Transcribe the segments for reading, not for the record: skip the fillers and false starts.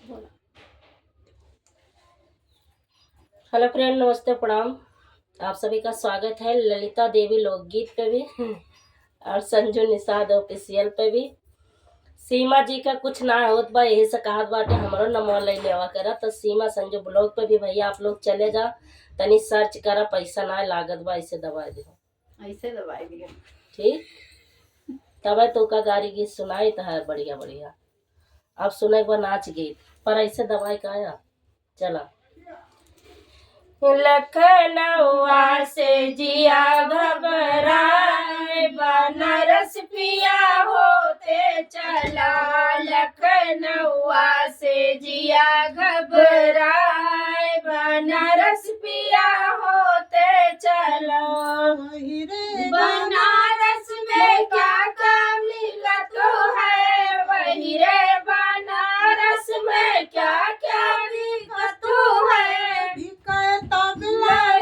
Hello friend, नमस्ते, प्रणाम। आप सभी का स्वागत है ललिता देवी लोकगीत पे भी और संजू निषाद ऑफिशियल पे भी। सीमा जी का कुछ ना होत बा, यही से कहत बाटे हमरो नंबर ले लेवा करा। तो सीमा संजू ब्लॉग पे भी भैया आप लोग चले जा, तनी सर्च करा, पैसा ना लागत बा, ऐसे दवाई दे, ऐसे दवाई दिया ठीक। तब तो का गारी गीत सुनाई तो है बढ़िया बढ़िया। अब सुने बा नाच गीत, पर ऐसे दवाई का आया। चला। लखनऊआ से जिया घबराए, बनारस पिया होते चला। लखनऊआ से जिया घबराए, बनारस पिया होते चला। बनारस में क्या क्या मिला तो है, वही रे बनारस में क्या क्या मिला तो है।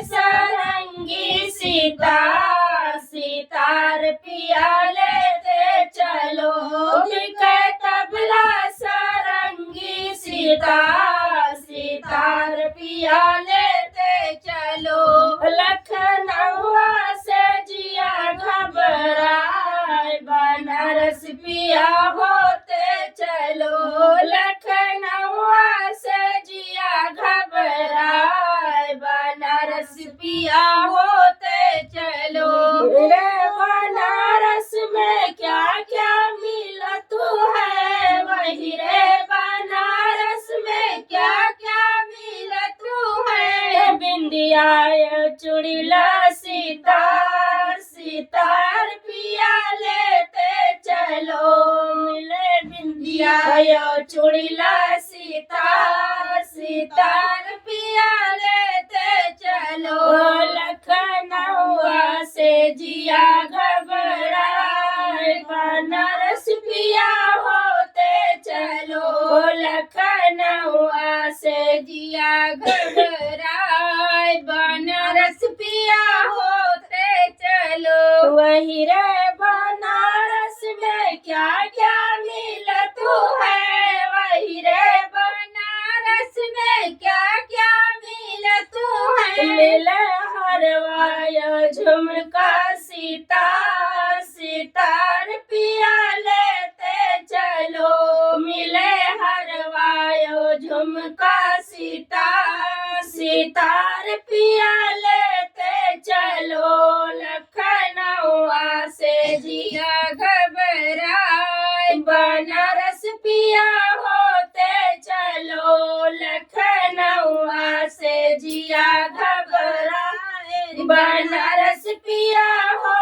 सरंगी सितार सितार पिया लेते चलो, बिके तबला सरंगी सितार सितार पिया लेते चलो। लखनऊआ से जिया घबराए, बनारस पिया होते चलो। लखनऊआ से जिया घबराए, बनारस पिया होते चलो। रे बनारस में क्या क्या मिला तू है, वही रे बनारस में क्या क्या मिला तू है। बिंदिया चुड़ीला सितार सितार पिया लेते चलो। मिले बिंदिया चुड़ीला सितार सितार पिया लेते चलो। लखनऊआ से जिया घबराए, बनारस पिया होते चलो। लखनऊआ से जिया घबराए, बनारस पिया होते चलो। वही रे बनारस में क्या क्या मिला तू है, वही रे बनारस में क्या क्या मिला तू है। मिले हरवाया झुमका सितार सितार पिया लेते चलो। मिले हरवाया झुमका सितार सितार पिया लेते चलो। लखनऊआ से जिया घबराए, बनारस पिया होते चलो। लखनऊआ से जिया घबराए, बनारस पिया हो